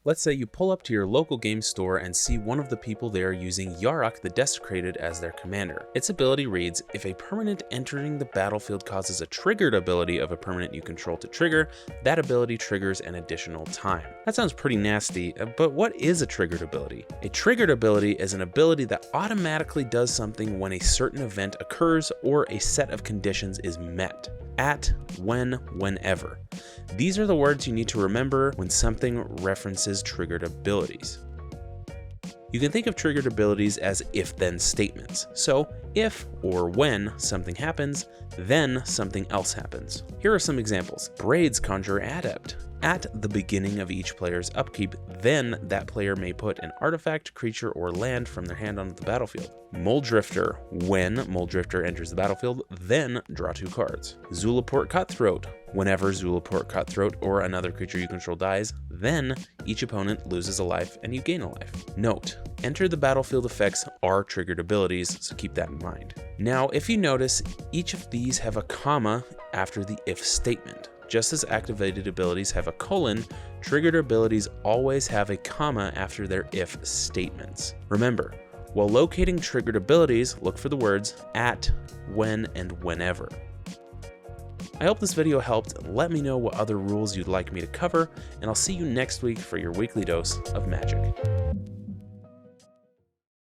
Let's say you pull up to your local game store and see one of the people there using Yarok the Desecrated as their commander. Its ability reads, if a permanent entering the battlefield causes a triggered ability of a permanent you control to trigger, that ability triggers an additional time. That sounds pretty nasty, but what is a triggered ability? A triggered ability is an ability that automatically does something when a certain event occurs or a set of conditions is met. At, when, whenever. These are the words you need to remember when something references triggered abilities. You can think of triggered abilities as if-then statements. So, if or when something happens, then something else happens. Here are some examples. Braids conjure Adept. At the beginning of each player's upkeep, then that player may put an artifact, creature, or land from their hand onto the battlefield. Muldrifter. When Muldrifter enters the battlefield, then draw 2 cards. Zulaport Cutthroat. Whenever Zulaport Cutthroat or another creature you control dies, then each opponent loses a life and you gain a life. Note, enter the battlefield effects are triggered abilities, so keep that in mind. Now, if you notice, each of these have a comma after the if statement. Just as activated abilities have a colon, triggered abilities always have a comma after their if statements. Remember, while locating triggered abilities, look for the words at, when, and whenever. I hope this video helped. Let me know what other rules you'd like me to cover, and I'll see you next week for your weekly dose of magic.